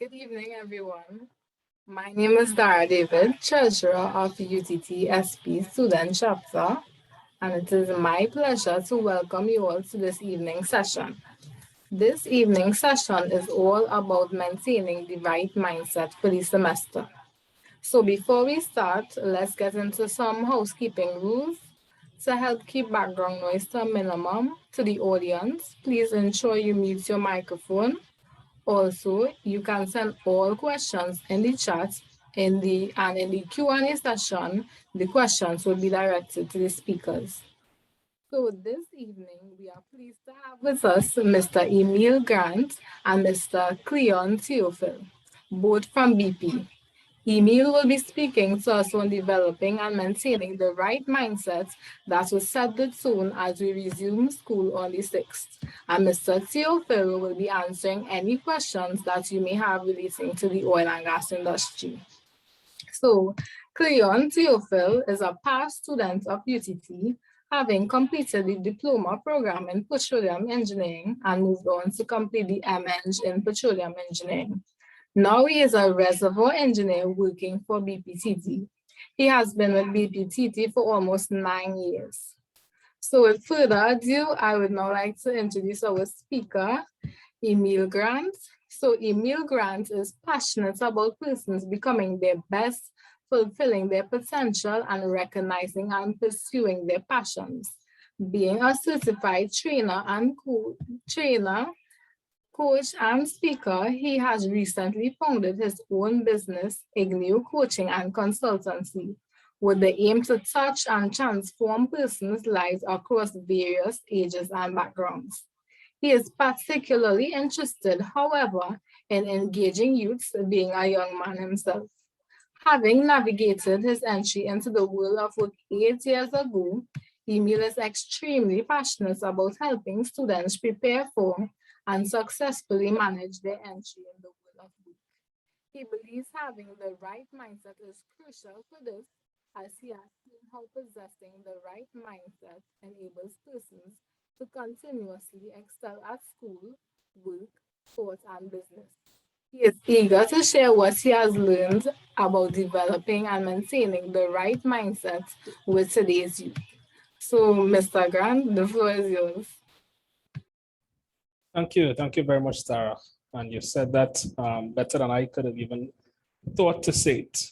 Good evening, everyone. My name is Dara David, Treasurer of UTT SPE Student Chapter, and it is my pleasure to welcome you all to this evening session. This evening session is all about maintaining the right mindset for the semester. So before we start, let's get into some housekeeping rules. To help keep background noise to a minimum to the audience, please ensure you mute your microphone. Also, you can send all questions in the chat in the Q&A session, the questions will be directed to the speakers. So this evening, we are pleased to have with us Mr. Emile Grant and Mr. Cleon Theophille, both from BP. Emile will be speaking to us on developing and maintaining the right mindset that will set the tone as we resume school on the 6th. And Mr. Theophille will be answering any questions that you may have relating to the oil and gas industry. So, Cleon Theophille is a past student of UTT, having completed the diploma program in petroleum engineering and moved on to complete the MEng in petroleum engineering. Now he is a reservoir engineer working for BPTT. He has been with BPTT for almost 9 years. So with further ado, I would now like to introduce our speaker, Emile Grant. So Emile Grant is passionate about persons becoming their best, fulfilling their potential, and recognizing and pursuing their passions. Being a certified trainer and coach and speaker, he has recently founded his own business, Igneo Coaching and Consultancy, with the aim to touch and transform persons' lives across various ages and backgrounds. He is particularly interested, however, in engaging youths, being a young man himself. Having navigated his entry into the world of work 8 years ago, Emile is extremely passionate about helping students prepare for and successfully manage their entry in the world of work. He believes having the right mindset is crucial for this, as he has seen how possessing the right mindset enables persons to continuously excel at school, work, sport, and business. He is eager to share what he has learned about developing and maintaining the right mindset with today's youth. So, Mr. Grant, the floor is yours. Thank you very much, Tara. And you said that better than I could have even thought to say it.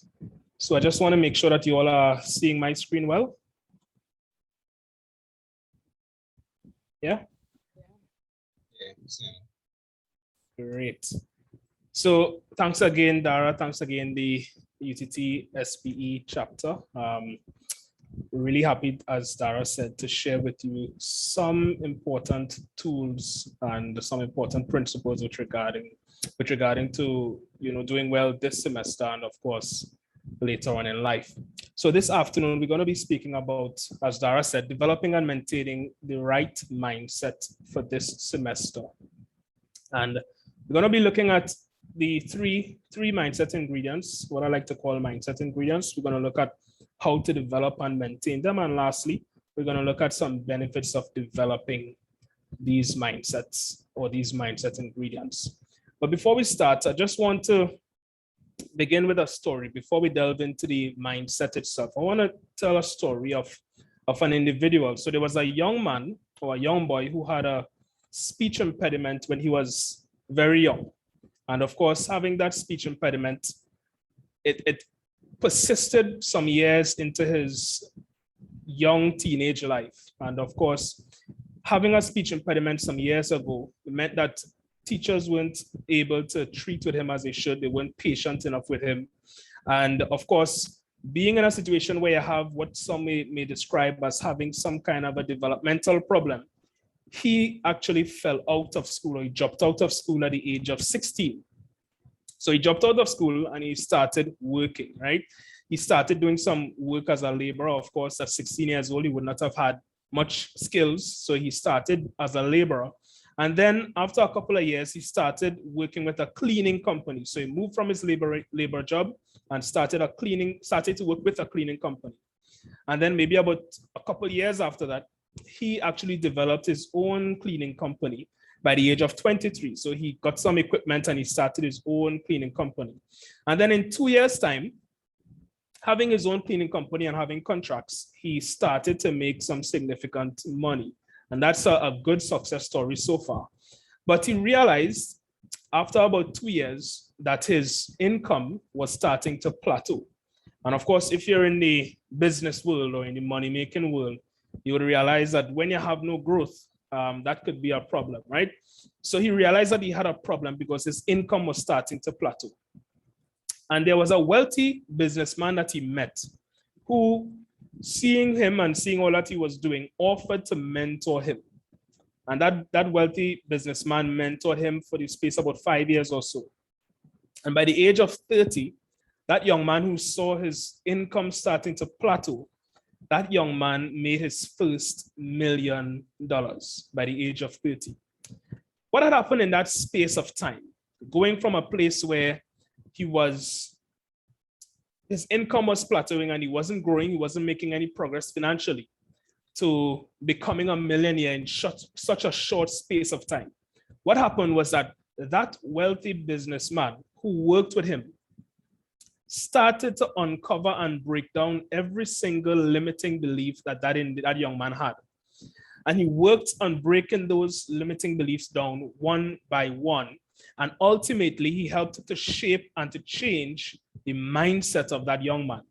So I just want to make sure that you all are seeing my screen well. Yeah? Great. So thanks again, Dara. Thanks again, the UTT SPE chapter. Really happy, as Dara said, to share with you some important tools and some important principles with regarding to doing well this semester and of course later on in life. So this afternoon we're going to be speaking about, as Dara said, developing and maintaining the right mindset for this semester. And we're going to be looking at the three mindset ingredients, what I like to call mindset ingredients. We're going to look at how to develop and maintain them. And lastly, we're going to look at some benefits of developing these mindsets or these mindset ingredients. But before we start, I just want to begin with a story before we delve into the mindset itself. I want to tell a story of an individual. So there was a young man or a young boy who had a speech impediment when he was very young. And of course, having that speech impediment, it persisted some years into his young teenage life. And of course, having a speech impediment some years ago meant that teachers weren't able to treat with him as they should. They weren't patient enough with him. And of course, being in a situation where you have what some may describe as having some kind of a developmental problem, he actually fell out of school, or he dropped out of school at the age of 16. So he dropped out of school and he started working, right? He started doing some work as a laborer. Of course, at 16 years old, he would not have had much skills. So he started as a laborer. And then after a couple of years, he started working with a cleaning company. So he moved from his labor job and started to work with a cleaning company. And then maybe about a couple of years after that, he actually developed his own cleaning company. by the age of 23. So he got some equipment and he started his own cleaning company. And then in 2 years' time, having his own cleaning company and having contracts, he started to make some significant money. And that's a good success story so far. But he realized after about 2 years that his income was starting to plateau. And of course, if you're in the business world or in the money-making world, you would realize that when you have no growth, that could be a problem, right? So he realized that he had a problem because his income was starting to plateau. And there was a wealthy businessman that he met who, seeing him and seeing all that he was doing, offered to mentor him. And that wealthy businessman mentored him for the space of about 5 years or so. And by the age of 30, that young man who saw his income starting to plateau, that young man made his first $1 million by the age of 30. What had happened in that space of time, going from a place where his income was plateauing and he wasn't growing, he wasn't making any progress financially, to becoming a millionaire in such a short space of time? What happened was that wealthy businessman who worked with him started to uncover and break down every single limiting belief that young man had. And he worked on breaking those limiting beliefs down one by one. And ultimately, he helped to shape and to change the mindset of that young man.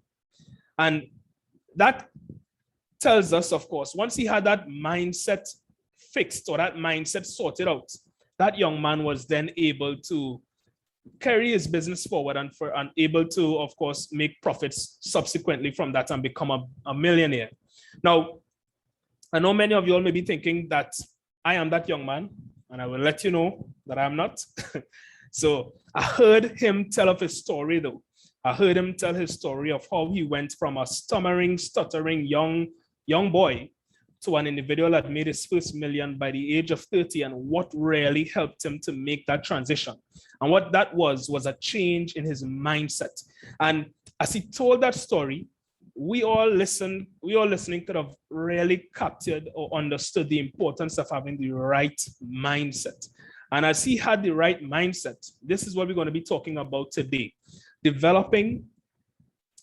And that tells us, of course, once he had that mindset fixed or that mindset sorted out, that young man was then able to carry his business forward and able to, of course, make profits subsequently from that and become a millionaire. Now, I know many of you all may be thinking that I am that young man, and I will let you know that I'm not. So I heard him tell of his story, though. I heard him tell his story of how he went from a stuttering young boy to an individual that made his first million by the age of 30, and what really helped him to make that transition. And what that was a change in his mindset. And as he told that story, we all listening could have really captured or understood the importance of having the right mindset. And as he had the right mindset, this is what we're going to be talking about today: developing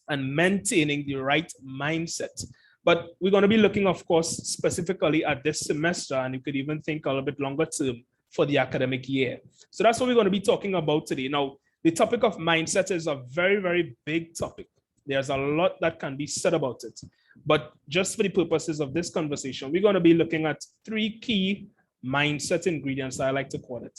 and maintaining the right mindset. But we're going to be looking, of course, specifically at this semester, and you could even think a little bit longer term for the academic year. So that's what we're going to be talking about today. Now, the topic of mindset is a very, very big topic. There's a lot that can be said about it. But just for the purposes of this conversation, we're going to be looking at 3 key mindset ingredients, I like to call it,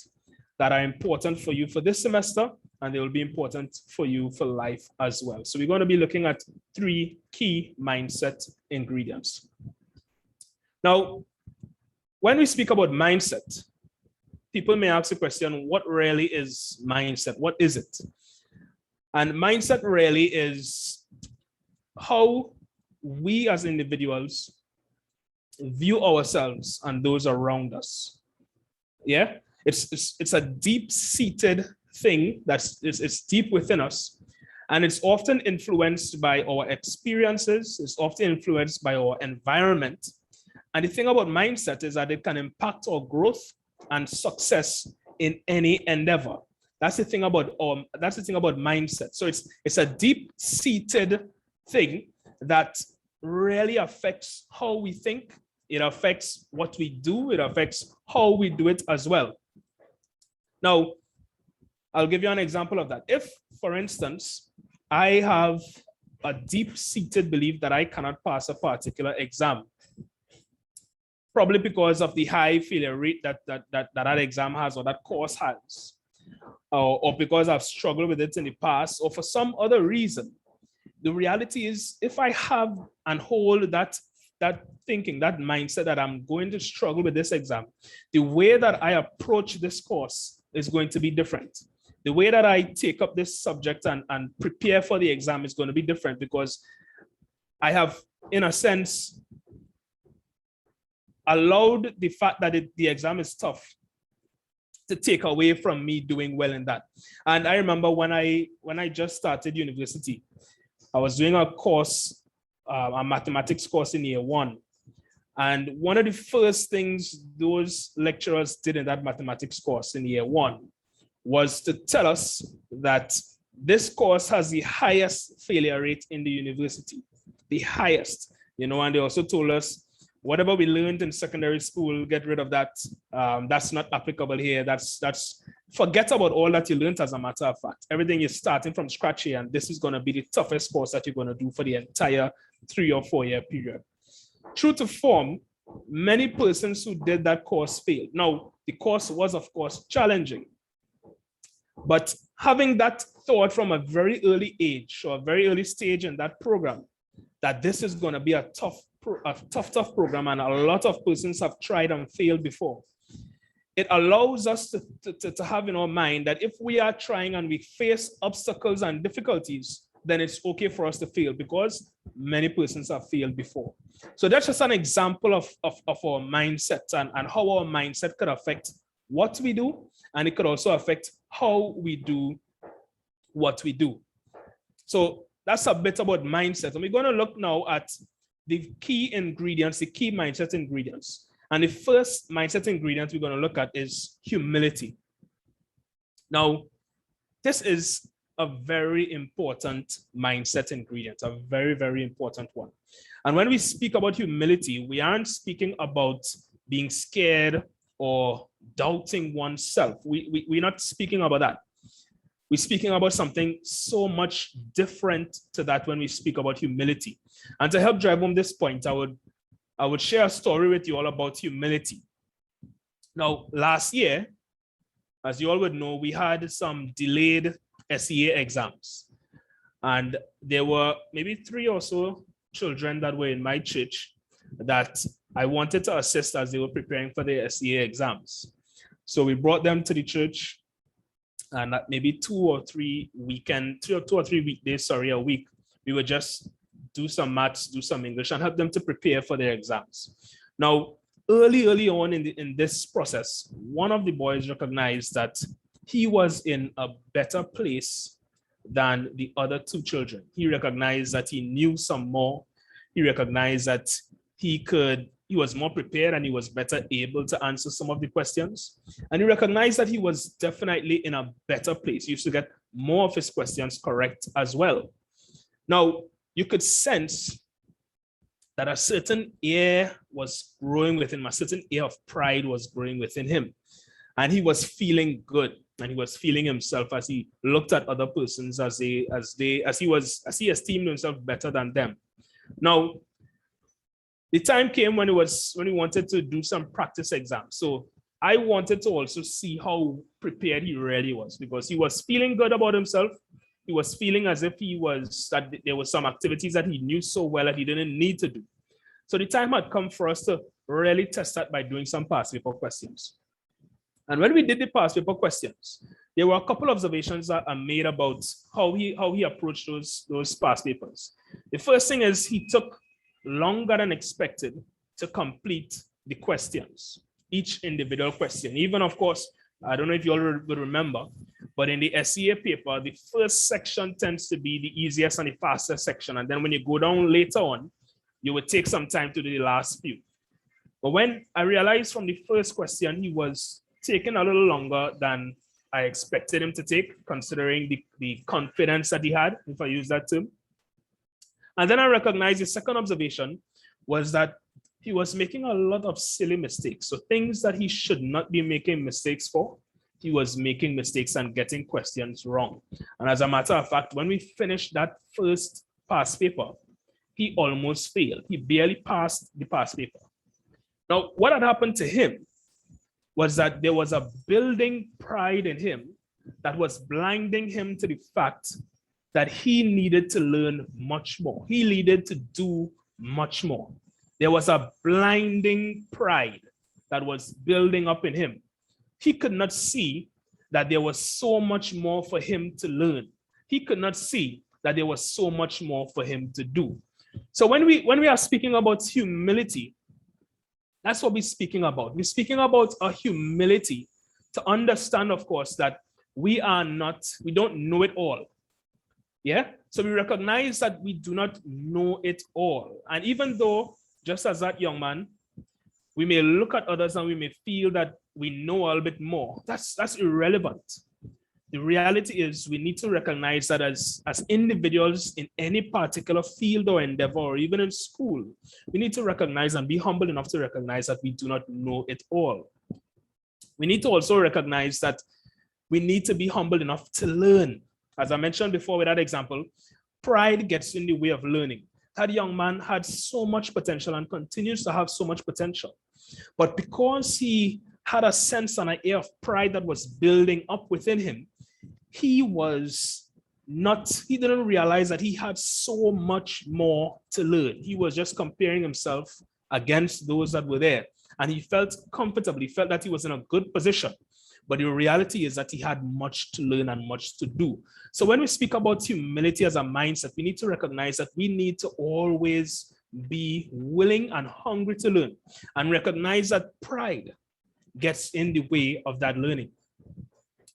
that are important for you for this semester, and they will be important for you for life as well. So we're going to be looking at 3 key mindset ingredients. Now, when we speak about mindset, people may ask the question, what really is mindset? What is it? And mindset really is how we as individuals view ourselves and those around us. Yeah, it's a deep-seated thing it's deep within us, and it's often influenced by our experiences. It's often influenced by our environment. And the thing about mindset is that it can impact our growth and success in any endeavor. That's the thing about mindset. So it's a deep-seated thing that really affects how we think. It affects what we do. It affects how we do it as well. Now, I'll give you an example of that. If, for instance, I have a deep-seated belief that I cannot pass a particular exam, probably because of the high failure rate that exam has or that course has, or because I've struggled with it in the past, or for some other reason, the reality is, if I have and hold that thinking, that mindset that I'm going to struggle with this exam, the way that I approach this course is going to be different. The way that I take up this subject and prepare for the exam is going to be different, because I have, in a sense, allowed the fact that the exam is tough to take away from me doing well in that. And I remember when I just started university, I was doing a course, a mathematics course in year 1. And one of the first things those lecturers did in that mathematics course in year 1 was to tell us that this course has the highest failure rate in the university, the highest, you know, and they also told us whatever we learned in secondary school, get rid of that. That's not applicable here. That's forget about all that you learned, as a matter of fact. Everything is starting from scratch here, and this is going to be the toughest course that you're going to do for the entire 3 or 4 year period. True to form, many persons who did that course failed. Now, the course was, of course, challenging. But having that thought from a very early age or a very early stage in that program, that this is going to be a tough program and a lot of persons have tried and failed before, it allows us to have in our mind that if we are trying and we face obstacles and difficulties, then it's okay for us to fail because many persons have failed before. So that's just an example of our mindset and how our mindset could affect what we do, and it could also affect how we do what we do. So that's a bit about mindset. And we're going to look now at the key ingredients, the key mindset ingredients. And the first mindset ingredient we're going to look at is humility. Now, this is a very important mindset ingredient, a very, very important one. And when we speak about humility, we aren't speaking about being scared or doubting oneself. We're not speaking about that. We're speaking about something so much different to that when we speak about humility. And to help drive home this point, I would share a story with you all about humility. Now, last year, as you all would know, we had some delayed SEA exams. And there were maybe 3 or so children that were in my church that I wanted to assist as they were preparing for their SEA exams. So we brought them to the church, and maybe 2 or 3 weekdays, a week, we would just do some maths, do some English, and help them to prepare for their exams. Now, early on in this process, one of the boys recognized that he was in a better place than the other 2 children. He recognized that he knew some more. He recognized that he was more prepared and he was better able to answer some of the questions. And he recognized that he was definitely in a better place. He used to get more of his questions correct as well. Now, you could sense that a certain air was growing within him, a certain air of pride was growing within him. And he was feeling good, and he was feeling himself as he looked at other persons as he esteemed himself better than them. Now, the time came when he wanted to do some practice exams. So I wanted to also see how prepared he really was, because he was feeling good about himself. He was feeling as if that there were some activities that he knew so well that he didn't need to do. So the time had come for us to really test that by doing some past paper questions. And when we did the past paper questions, there were a couple of observations that are made about how he approached those past papers. The first thing is he took longer than expected to complete the questions, each individual question. Even, of course, I don't know if you all will remember, but in the SEA paper, the first section tends to be the easiest and the fastest section. And then when you go down later on, you would take some time to do the last few. But when I realized from the first question, he was taking a little longer than I expected him to take, considering the confidence that he had, if I use that term. And then I recognized the second observation was that he was making a lot of silly mistakes. So things that he should not be making mistakes for, he was making mistakes and getting questions wrong. And as a matter of fact, when we finished that first past paper, he almost failed. He barely passed the past paper. Now, what had happened to him was that there was a building pride in him that was blinding him to the fact that he needed to learn much more. He needed to do much more. There was a blinding pride that was building up in him. He could not see that there was so much more for him to learn. He could not see that there was so much more for him to do. So when we are speaking about humility, that's what we're speaking about. We're speaking about a humility to understand, of course, that we don't know it all. Yeah? So we recognize that we do not know it all. And even though, just as that young man, We may look at others and we may feel that we know a little bit more. That's irrelevant. The reality is we need to recognize that as individuals in any particular field or endeavor, or even in school, we need to recognize and be humble enough to recognize that we do not know it all. We need to also recognize that we need to be humble enough to learn. As I mentioned before with that example, pride gets in the way of learning. That young man had so much potential and continues to have so much potential. But because he had a sense and an air of pride that was building up within him, he didn't realize that he had so much more to learn. He was just comparing himself against those that were there. And he felt comfortable. He felt that he was in a good position. But the reality is that he had much to learn and much to do. So when we speak about humility as a mindset, we need to recognize that we need to always be willing and hungry to learn, and recognize that pride gets in the way of that learning.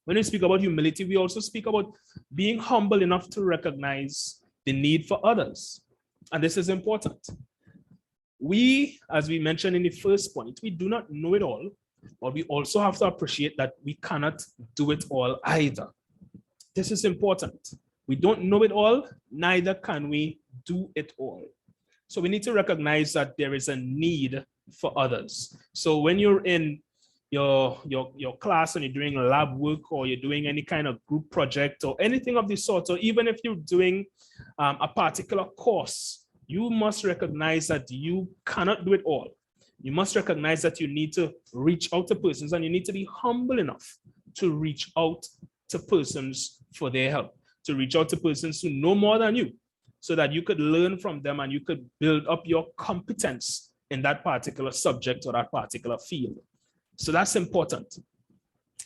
When we speak about humility, we also speak about being humble enough to recognize the need for others. And this is important. We, as we mentioned in the first point, we do not know it all, but we also have to appreciate that we cannot do it all either. This is important. We don't know it all, neither can we do it all. So we need to recognize that there is a need for others. So when you're in your class and you're doing lab work, or you're doing any kind of group project or anything of this sort, or even if you're doing a particular course, you must recognize that you cannot do it all. You must recognize that you need to reach out to persons, and you need to be humble enough to reach out to persons for their help, to reach out to persons who know more than you, so that you could learn from them and you could build up your competence in that particular subject or that particular field. So that's important.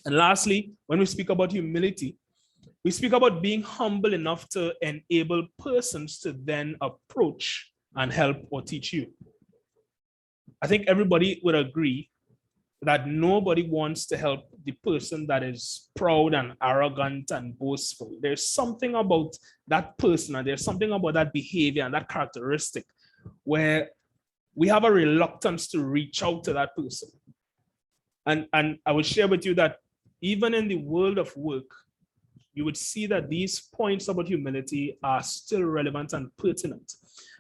And lastly, when we speak about humility, we speak about being humble enough to enable persons to then approach and help or teach you. I think everybody would agree that nobody wants to help the person that is proud and arrogant and boastful. There's something about that person, and there's something about that behavior and that characteristic where we have a reluctance to reach out to that person. And I will share with you that even in the world of work, you would see that these points about humility are still relevant and pertinent.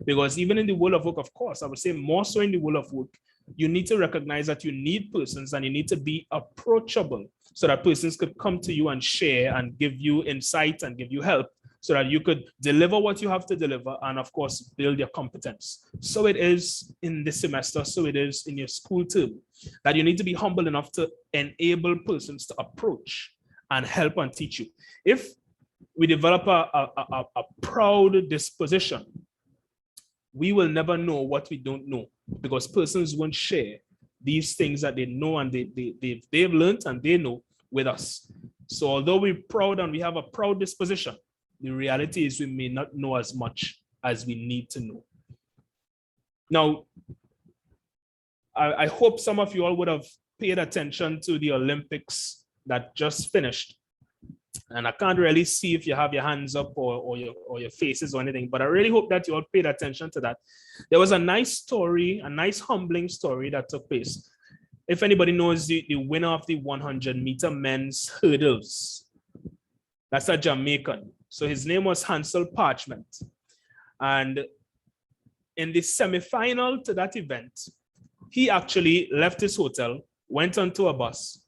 Because even in the world of work, of course, I would say more so in the world of work, you need to recognize that you need persons, and you need to be approachable so that persons could come to you and share and give you insight and give you help, so that you could deliver what you have to deliver and, of course, build your competence. So it is in this semester, so it is in your school term, that you need to be humble enough to enable persons to approach and help and teach you. If we develop a proud disposition, we will never know what we don't know, because persons won't share these things that they know and they've learned and they know with us. So although we're proud and we have a proud disposition, the reality is we may not know as much as we need to know. Now, I hope some of you all would have paid attention to the Olympics that just finished. And I can't really see if you have your hands up or your faces or anything, but I really hope that you all paid attention to that. There was a nice story, a nice humbling story that took place. If anybody knows the winner of the 100-meter men's hurdles, that's a Jamaican. So his name was Hansel Parchment. And in the semifinal to that event, he actually left his hotel, went onto a bus,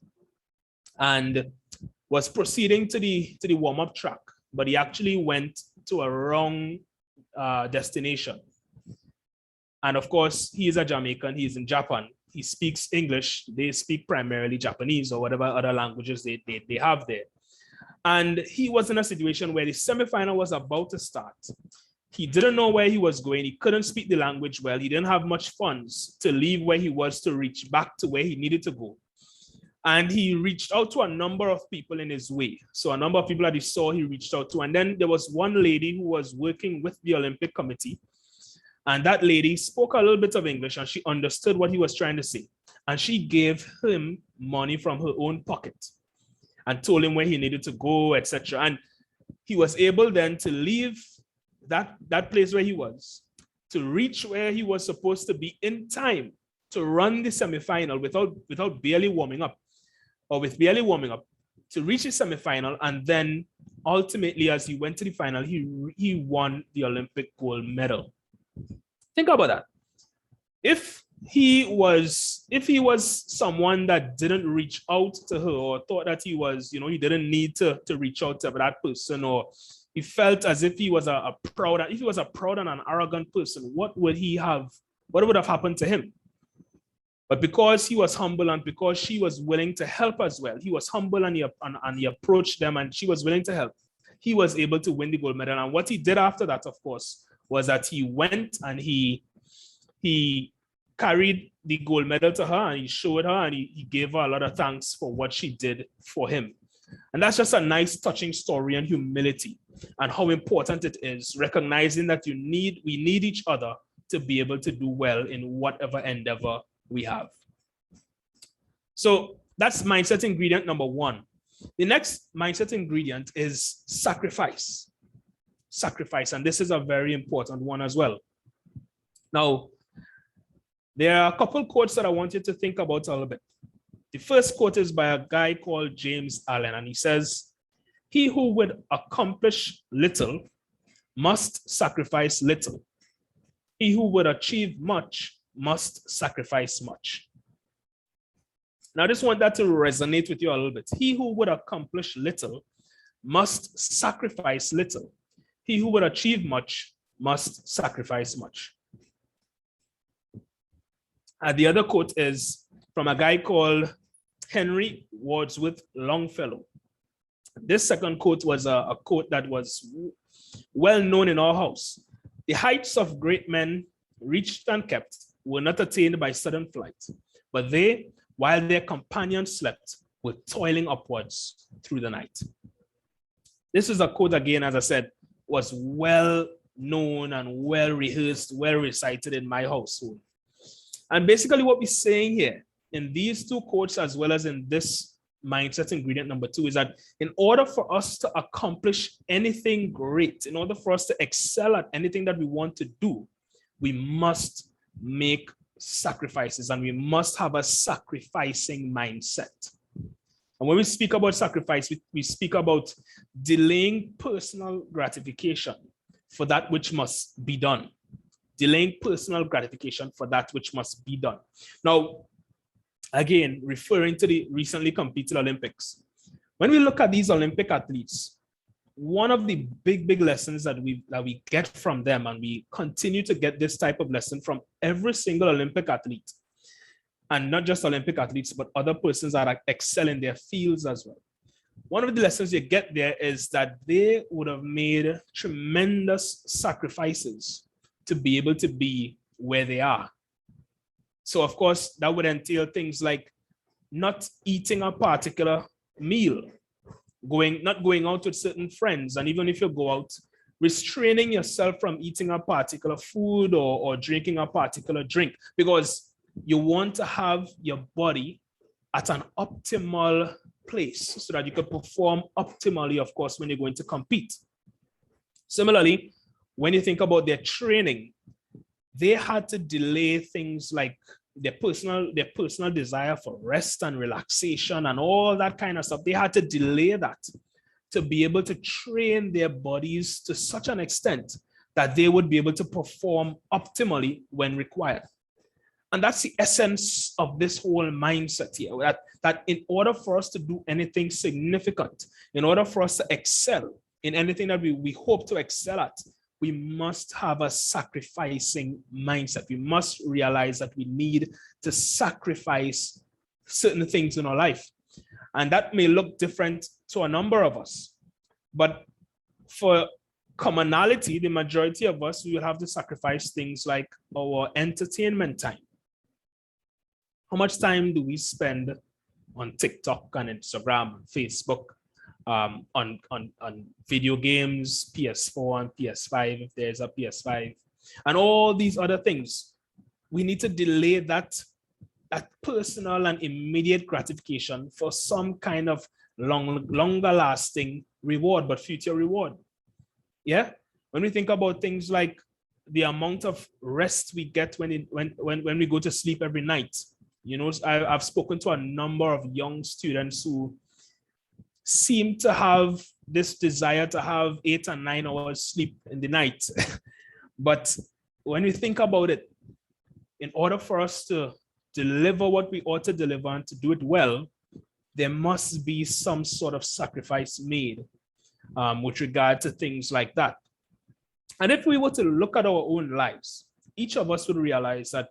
and was proceeding to the warm-up track, but he actually went to a wrong destination. And of course, he is a Jamaican, he's in Japan. He speaks English, they speak primarily Japanese or whatever other languages they have there. And he was in a situation where the semifinal was about to start. He didn't know where he was going. He couldn't speak the language well. He didn't have much funds to leave where he was to reach back to where he needed to go. And he reached out to a number of people in his way. So a number of people that he saw, he reached out to. And then there was one lady who was working with the Olympic Committee. And that lady spoke a little bit of English and she understood what he was trying to say. And she gave him money from her own pocket and told him where he needed to go, etc. And he was able then to leave that place where he was, to reach where he was supposed to be in time to run the semifinal without barely warming up, or with barely warming up, to reach the semifinal, and then ultimately, as he went to the final, he won the Olympic gold medal. Think about that. If he was someone that didn't reach out to her, or thought that he was, he didn't need to reach out to that person, or he felt as if he was a proud and an arrogant person, what would have happened to him? But because he was humble, and because she was willing to help as well, he was humble, and he approached them, and she was willing to help, he was able to win the gold medal. And what he did after that, of course, was that he went and he carried the gold medal to her, and he showed her, and he gave her a lot of thanks for what she did for him. And that's just a nice, touching story on humility and how important it is, recognizing that we need each other to be able to do well in whatever endeavor we have. So that's mindset ingredient number one. The next mindset ingredient is sacrifice. Sacrifice, and this is a very important one as well. Now, there are a couple quotes that I want you to think about a little bit. The first quote is by a guy called James Allen, and he says, "He who would accomplish little must sacrifice little. He who would achieve much must sacrifice much." Now, I just want that to resonate with you a little bit. He who would accomplish little must sacrifice little. He who would achieve much must sacrifice much. The other quote is from a guy called Henry Wadsworth Longfellow. This second quote was a quote that was well known in our house. "The heights of great men reached and kept were not attained by sudden flight, but they, while their companions slept, were toiling upwards through the night." This is a quote, again, as I said, was well known and well rehearsed, well recited in my household. And basically what we're saying here in these two quotes, as well as in this mindset ingredient number two, is that in order for us to accomplish anything great, in order for us to excel at anything that we want to do, we must make sacrifices, and we must have a sacrificing mindset. And when we speak about sacrifice, we speak about delaying personal gratification for that which must be done. Delaying personal gratification for that which must be done. Now, again, referring to the recently completed Olympics, when we look at these Olympic athletes, one of the big lessons that we get from them, and we continue to get this type of lesson from every single Olympic athlete, and not just Olympic athletes, but other persons that excel in their fields as well. One of the lessons you get there is that they would have made tremendous sacrifices to be able to be where they are. So of course, that would entail things like not eating a particular meal, not going out with certain friends, and even if you go out, restraining yourself from eating a particular food or drinking a particular drink, because you want to have your body at an optimal place so that you can perform optimally, of course, when you're going to compete. Similarly, when you think about their training, they had to delay things like their personal desire for rest and relaxation and all that kind of stuff. They had to delay that to be able to train their bodies to such an extent that they would be able to perform optimally when required. And that's the essence of this whole mindset here, that in order for us to do anything significant, in order for us to excel in anything that we hope to excel at, we must have a sacrificing mindset. We must realize that we need to sacrifice certain things in our life. And that may look different to a number of us. But for commonality, the majority of us, we will have to sacrifice things like our entertainment time. How much time do we spend on TikTok and Instagram and Facebook, on video games, PS4 and PS5, if there's a PS5, and all these other things? We need to delay that personal and immediate gratification for some kind of longer lasting reward, but future reward. Yeah. When we think about things like the amount of rest we get when we go to sleep every night. You know, I've spoken to a number of young students who seem to have this desire to have 8 and 9 hours sleep in the night. But when we think about it, in order for us to deliver what we ought to deliver and to do it well, there must be some sort of sacrifice made with regard to things like that. And if we were to look at our own lives, each of us would realize that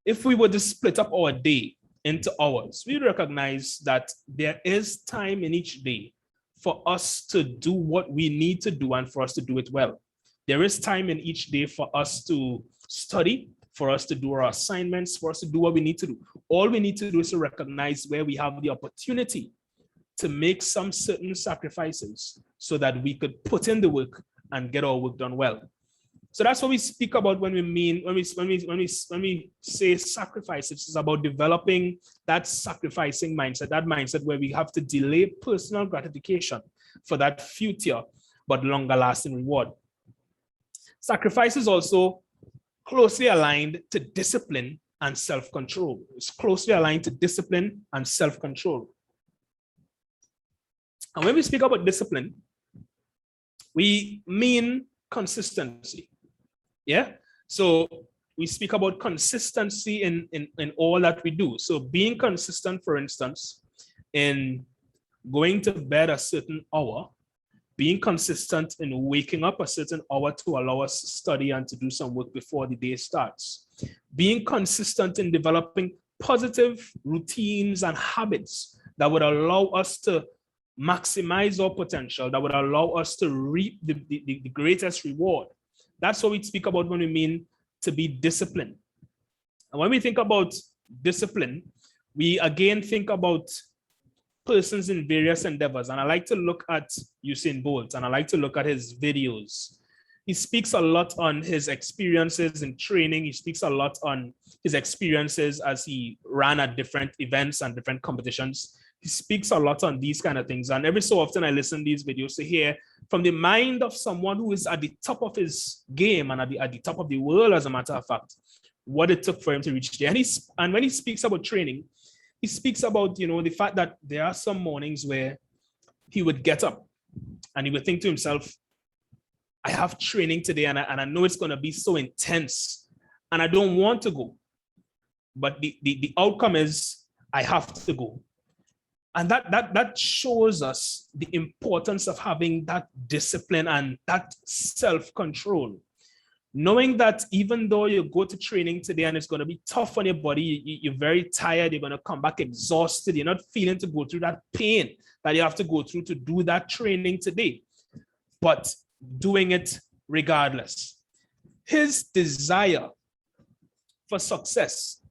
if we were to split up our day into hours, we recognize that there is time in each day for us to do what we need to do and for us to do it well. There is time in each day for us to study, for us to do our assignments, for us to do what we need to do. All we need to do is to recognize where we have the opportunity to make some certain sacrifices so that we could put in the work and get our work done well. So that's what we speak about when we say sacrifice. It's about developing that sacrificing mindset, that mindset where we have to delay personal gratification for that future but longer lasting reward. Sacrifice is also closely aligned to discipline and self-control. It's closely aligned to discipline and self-control. And when we speak about discipline, we mean consistency. Yeah. So we speak about consistency in all that we do. So being consistent, for instance, in going to bed a certain hour, being consistent in waking up a certain hour to allow us to study and to do some work before the day starts, being consistent in developing positive routines and habits that would allow us to maximize our potential, that would allow us to reap the greatest reward. That's what we speak about when we mean to be disciplined. And when we think about discipline, we again think about persons in various endeavors. And I like to look at Usain Bolt, and I like to look at his videos. He speaks a lot on his experiences in training. He speaks a lot on his experiences as he ran at different events and different competitions. He speaks a lot on these kind of things. And every so often I listen to these videos to hear from the mind of someone who is at the top of his game and at the top of the world, as a matter of fact, what it took for him to reach there. And when he speaks about training, he speaks about, you know, the fact that there are some mornings where he would get up and he would think to himself, I have training today and I know it's going to be so intense and I don't want to go. But the outcome is I have to go. And that shows us the importance of having that discipline and that self-control. Knowing that even though you go to training today and it's going to be tough on your body, you're very tired, you're going to come back exhausted, you're not feeling to go through that pain that you have to go through to do that training today, but doing it regardless. His desire for success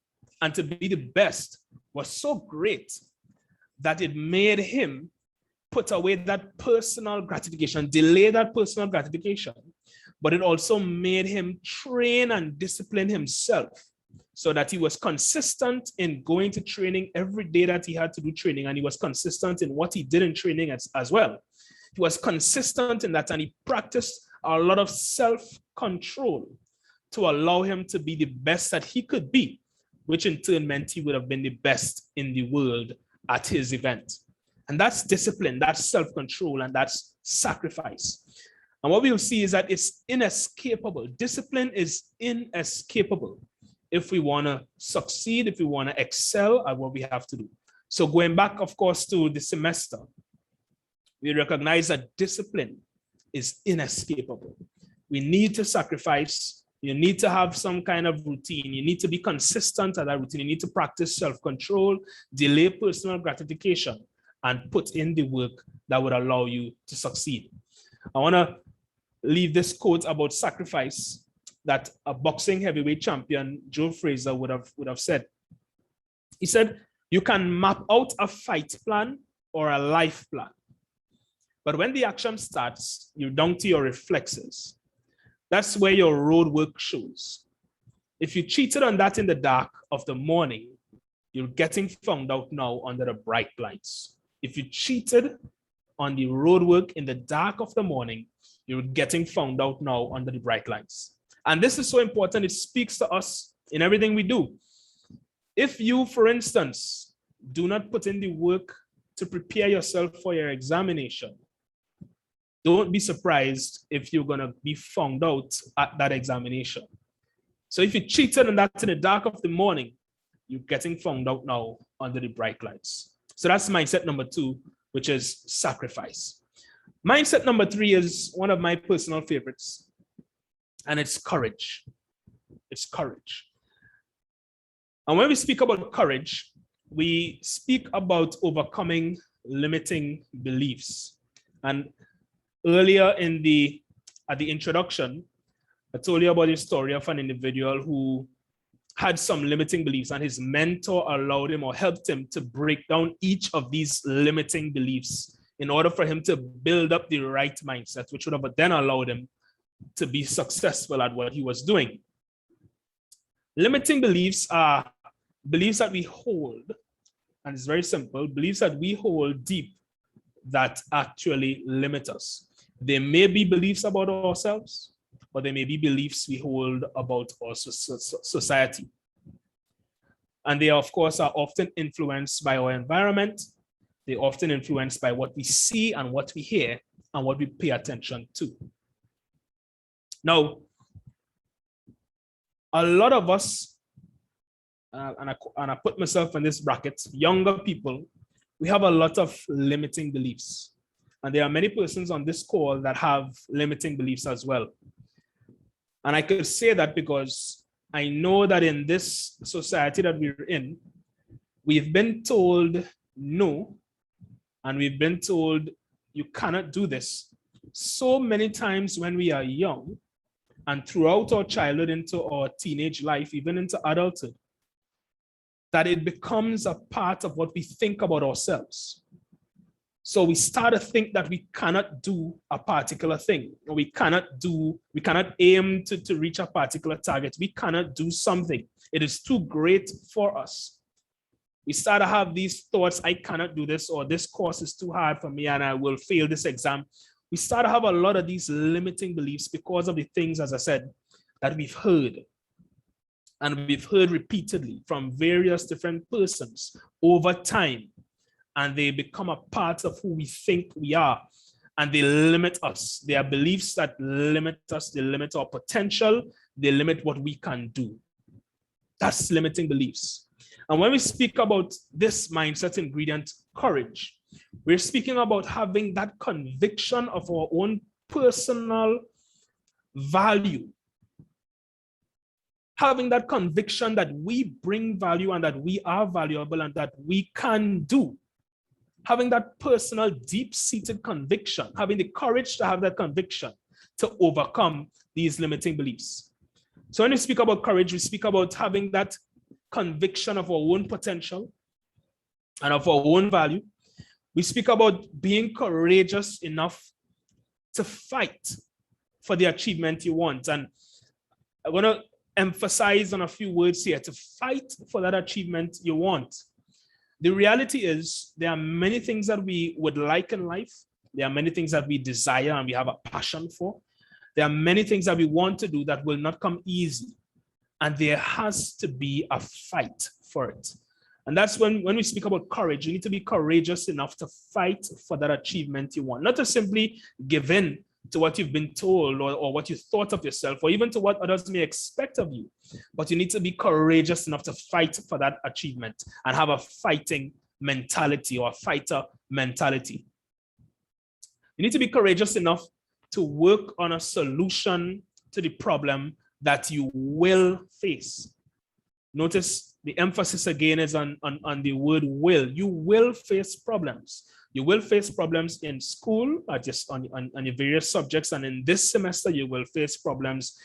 and to be the best was so great that it made him put away that personal gratification, delay that personal gratification, but it also made him train and discipline himself so that he was consistent in going to training every day that he had to do training, and he was consistent in what he did in training as well. He was consistent in that, and he practiced a lot of self-control to allow him to be the best that he could be, which in turn meant he would have been the best in the world at his event. And that's discipline, that's self-control, and that's sacrifice. And what we'll see is that it's inescapable. Discipline is inescapable if we want to succeed, if we want to excel at what we have to do. So going back, of course, to the semester, we recognize that discipline is inescapable. We need to sacrifice. You need to have some kind of routine. You need to be consistent at that routine. You need to practice self-control, delay personal gratification, and put in the work that would allow you to succeed. I want to leave this quote about sacrifice that a boxing heavyweight champion, Joe Frazier, would have said. He said, you can map out a fight plan or a life plan, but when the action starts, you're down to your reflexes. That's where your road work shows. If you cheated on that in the dark of the morning, you're getting found out now under the bright lights. If you cheated on the road work in the dark of the morning, you're getting found out now under the bright lights. And this is so important. It speaks to us in everything we do. If you, for instance, do not put in the work to prepare yourself for your examination, don't be surprised if you're going to be found out at that examination. So if you cheated on that in the dark of the morning, you're getting found out now under the bright lights. So that's mindset number 2, which is sacrifice. Mindset number 3 is one of my personal favorites, and it's courage. It's courage. And when we speak about courage, we speak about overcoming limiting beliefs. And earlier at the introduction, I told you about the story of an individual who had some limiting beliefs, and his mentor allowed him or helped him to break down each of these limiting beliefs in order for him to build up the right mindset, which would have then allowed him to be successful at what he was doing. Limiting beliefs are beliefs that we hold, and it's very simple, beliefs that we hold deep that actually limit us. They may be beliefs about ourselves, or they may be beliefs we hold about our society. And they, of course, are often influenced by our environment. They're often influenced by what we see and what we hear and what we pay attention to. Now, a lot of us, and I put myself in this bracket, younger people, we have a lot of limiting beliefs. And there are many persons on this call that have limiting beliefs as well. And I could say that because I know that in this society that we're in, we've been told no, and we've been told you cannot do this so many times when we are young, and throughout our childhood into our teenage life, even into adulthood, that it becomes a part of what we think about ourselves. So we start to think that we cannot do a particular thing, or we cannot aim to reach a particular target. We cannot do something. It is too great for us. We start to have these thoughts, I cannot do this, or this course is too hard for me and I will fail this exam. We start to have a lot of these limiting beliefs because of the things, as I said, that we've heard. And we've heard repeatedly from various different persons over time. And they become a part of who we think we are. And they limit us. They are beliefs that limit us. They limit our potential. They limit what we can do. That's limiting beliefs. And when we speak about this mindset ingredient, courage, we're speaking about having that conviction of our own personal value. Having that conviction that we bring value and that we are valuable and that we can do. Having that personal deep-seated conviction, having the courage to have that conviction to overcome these limiting beliefs. So when we speak about courage, we speak about having that conviction of our own potential and of our own value. We speak about being courageous enough to fight for the achievement you want. And I want to emphasize on a few words here, to fight for that achievement you want. The reality is there are many things that we would like in life. There are many things that we desire and we have a passion for. There are many things that we want to do that will not come easy. And there has to be a fight for it. And that's when we speak about courage, you need to be courageous enough to fight for that achievement you want. Not to simply give in to what you've been told or what you thought of yourself, or even to what others may expect of you. But you need to be courageous enough to fight for that achievement and have a fighting mentality or a fighter mentality. You need to be courageous enough to work on a solution to the problem that you will face. Notice the emphasis again is on the word will. You will face problems. You will face problems in school, just on your various subjects. And in this semester, you will face problems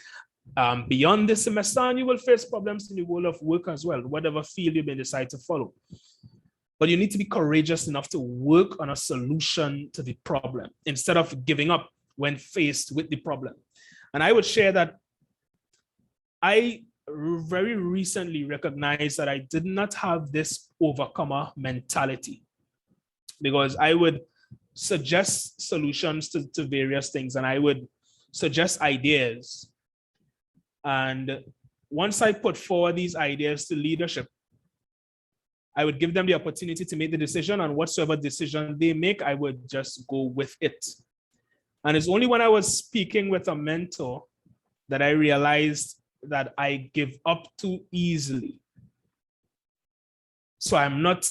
beyond this semester, and you will face problems in the world of work as well, whatever field you may decide to follow. But you need to be courageous enough to work on a solution to the problem instead of giving up when faced with the problem. And I would share that I very recently recognized that I did not have this overcomer mentality, because I would suggest solutions to various things, and I would suggest ideas. And once I put forward these ideas to leadership, I would give them the opportunity to make the decision, and whatsoever decision they make, I would just go with it. And it's only when I was speaking with a mentor that I realized that I give up too easily. So I'm not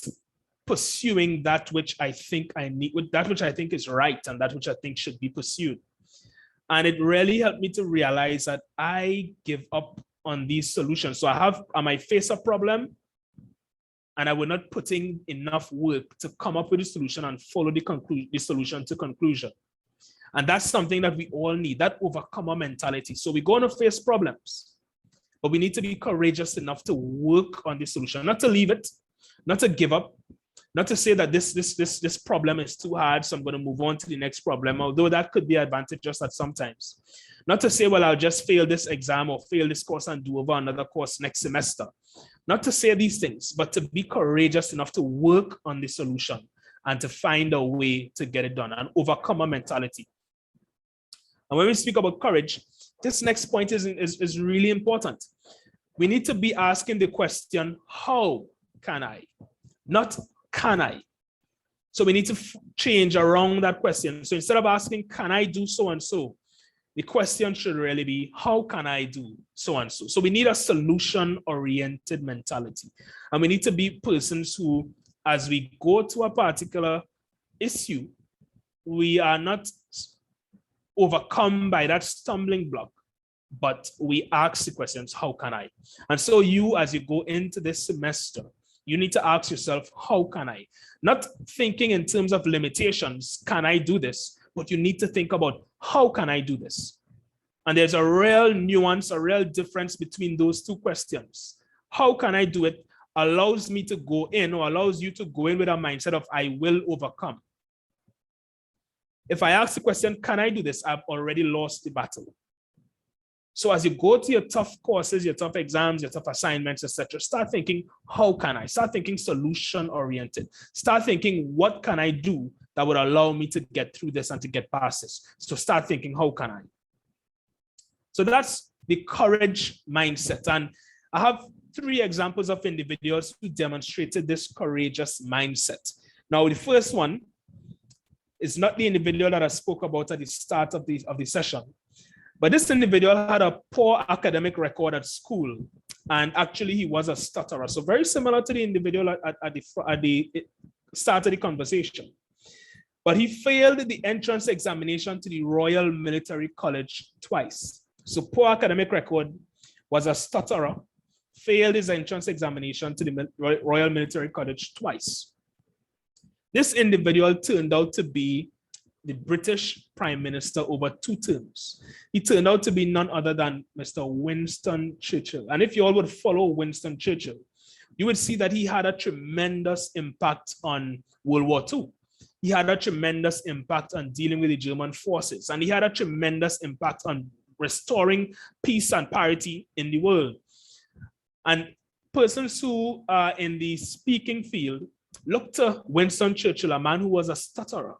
pursuing that which I think I need, with that which I think is right and that which I think should be pursued. And it really helped me to realize that I give up on these solutions. So I might face a problem and I will not put in enough work to come up with a solution and follow the solution to conclusion. And that's something that we all need, that overcomer mentality. So we're going to face problems, but we need to be courageous enough to work on the solution, not to leave it, not to give up, not to say that this problem is too hard, so I'm going to move on to the next problem, although that could be advantageous at sometimes. Not to say, well, I'll just fail this exam or fail this course and do over another course next semester. Not to say these things, but to be courageous enough to work on the solution and to find a way to get it done, an overcomer mentality. And when we speak about courage, this next point is really important. We need to be asking the question, how can I? Not can I? So we need to change around that question. So instead of asking, can I do so and so? The question should really be, how can I do so and so? So we need a solution-oriented mentality. And we need to be persons who, as we go to a particular issue, we are not overcome by that stumbling block, but we ask the questions, how can I? And so you, as you go into this semester, you need to ask yourself, how can I? Not thinking in terms of limitations, can I do this? But you need to think about, how can I do this? And there's a real nuance, a real difference between those two questions. How can I do it allows me to go in, or allows you to go in with a mindset of, I will overcome. If I ask the question, can I do this? I've already lost the battle. So as you go to your tough courses, your tough exams, your tough assignments, etc., start thinking, how can I? Start thinking solution-oriented. Start thinking, what can I do that would allow me to get through this and to get past this? So start thinking, how can I? So that's the courage mindset. And I have 3 examples of individuals who demonstrated this courageous mindset. Now, the first one is not the individual that I spoke about at the start of the session. But this individual had a poor academic record at school, and actually he was a stutterer. So very similar to the individual at the start of the conversation. But he failed the entrance examination to the Royal Military College twice. So poor academic record, was a stutterer, failed his entrance examination to the Royal Military College twice. This individual turned out to be the British Prime Minister over 2 terms. He turned out to be none other than Mr. Winston Churchill. And if you all would follow Winston Churchill, you would see that he had a tremendous impact on World War II. He had a tremendous impact on dealing with the German forces. And he had a tremendous impact on restoring peace and parity in the world. And persons who are in the speaking field look to Winston Churchill, a man who was a stutterer,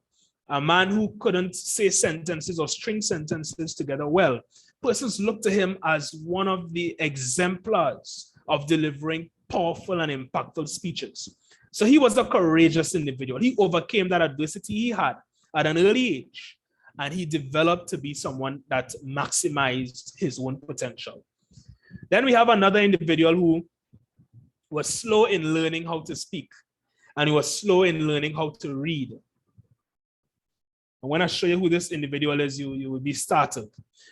a man who couldn't say sentences or string sentences together well. Persons look to him as one of the exemplars of delivering powerful and impactful speeches. So he was a courageous individual. He overcame that adversity he had at an early age, and he developed to be someone that maximized his own potential. Then we have another individual who was slow in learning how to speak, and he was slow in learning how to read. And when I show you who this individual is, you will be startled.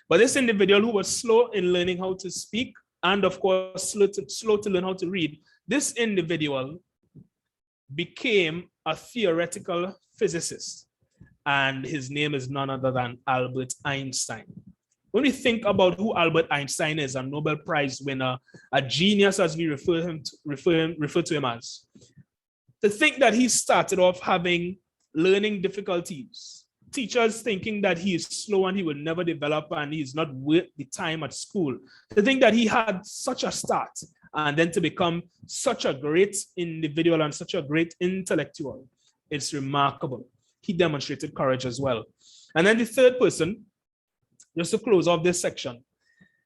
But this individual who was slow in learning how to speak, and of course, slow to learn how to read, this individual became a theoretical physicist. And his name is none other than Albert Einstein. When we think about who Albert Einstein is, a Nobel Prize winner, a genius as we refer to him as, to think that he started off having learning difficulties, teachers thinking that he is slow and he will never develop and he's not worth the time at school, to think that he had such a start and then to become such a great individual and such a great intellectual, it's remarkable. He demonstrated courage as well. And then the third person, just to close off this section,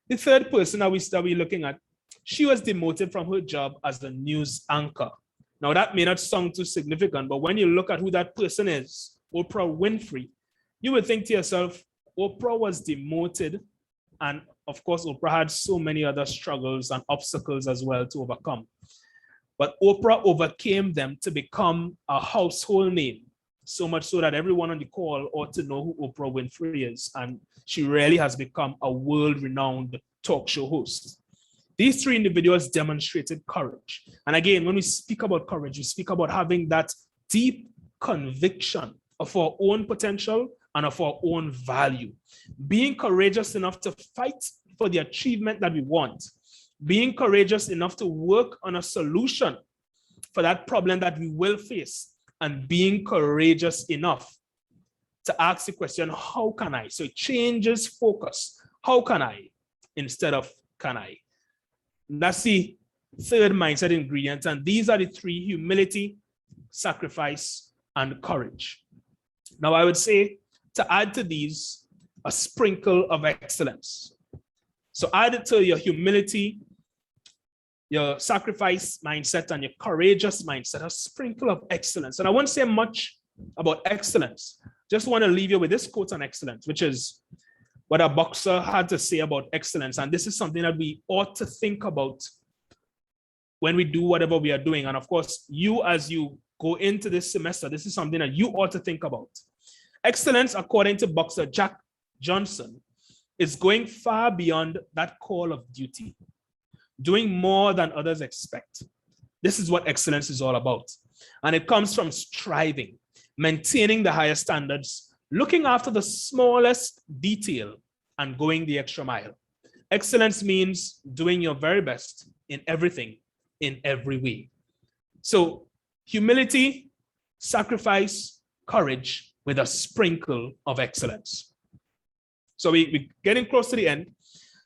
The third person that we're looking at, she was demoted from her job as the news anchor. Now, that may not sound too significant, but when you look at who that person is, Oprah Winfrey, you would think to yourself, Oprah was demoted. And of course, Oprah had so many other struggles and obstacles as well to overcome. But Oprah overcame them to become a household name, so much so that everyone on the call ought to know who Oprah Winfrey is. And she really has become a world-renowned talk show host. These three individuals demonstrated courage. And again, when we speak about courage, we speak about having that deep conviction of our own potential and of our own value. Being courageous enough to fight for the achievement that we want. Being courageous enough to work on a solution for that problem that we will face. And being courageous enough to ask the question, how can I? So it changes focus. How can I? Instead of can I? That's the third mindset ingredient. And these are the three: humility, sacrifice, and courage. Now, I would say to add to these, a sprinkle of excellence. So add to your humility, your sacrifice mindset, and your courageous mindset, a sprinkle of excellence. And I won't say much about excellence. Just want to leave you with this quote on excellence, which is what a boxer had to say about excellence. And this is something that we ought to think about when we do whatever we are doing. And of course, you, as you go into this semester, this is something that you ought to think about. Excellence, according to boxer Jack Johnson, is going far beyond that call of duty, doing more than others expect. This is what excellence is all about. And it comes from striving, maintaining the highest standards, looking after the smallest detail, and going the extra mile. Excellence means doing your very best in everything, in every way. So humility, sacrifice, courage, with a sprinkle of excellence. So we're getting close to the end.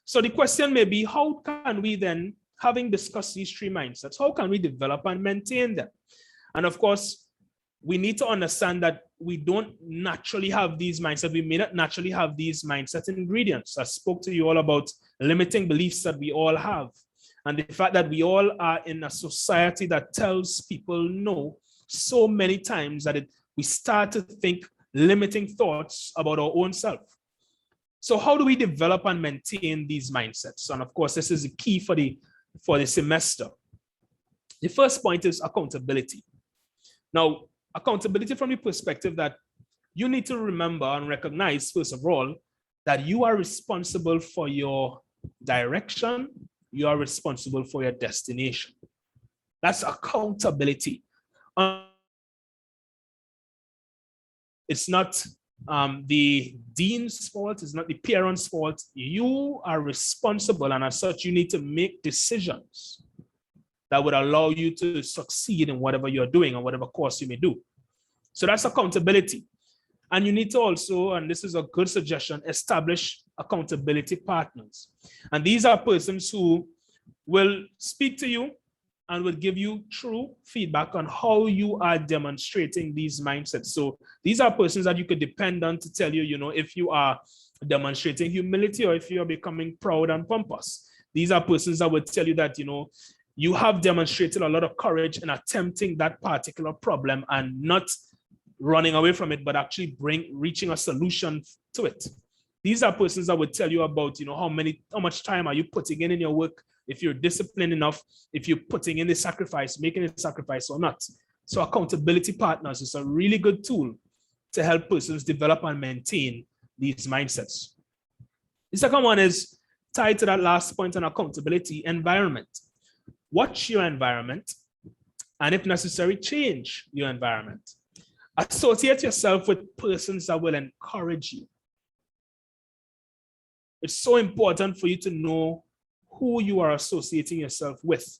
So the question may be, how can we then, having discussed these three mindsets, how can we develop and maintain them? And of course, we need to understand that we don't naturally have these mindsets. We may not naturally have these mindset ingredients. I spoke to you all about limiting beliefs that we all have. And the fact that we all are in a society that tells people no so many times that we start to think limiting thoughts about our own self. So how do we develop and maintain these mindsets? And of course, this is the key for the semester. The first point is accountability. Now, accountability from the perspective that you need to remember and recognize, first of all, that you are responsible for your direction, you are responsible for your destination. That's accountability. It's not the dean's fault, it's not the parent's fault. You are responsible, and as such, you need to make decisions that would allow you to succeed in whatever you're doing or whatever course you may do. So that's accountability. And you need to also, and this is a good suggestion, establish accountability partners. And these are persons who will speak to you and will give you true feedback on how you are demonstrating these mindsets. So these are persons that you could depend on to tell you, if you are demonstrating humility or if you are becoming proud and pompous. These are persons that would tell you that, you have demonstrated a lot of courage in attempting that particular problem and not running away from it, but actually reaching a solution to it. These are persons that would tell you about, how much time are you putting in your work, if you're disciplined enough, if you're putting in the sacrifice, making a sacrifice or not. So accountability partners is a really good tool to help persons develop and maintain these mindsets. The second one is tied to that last point on accountability: environment. Watch your environment, and if necessary, change your environment. Associate yourself with persons that will encourage you. It's so important for you to know who you are associating yourself with.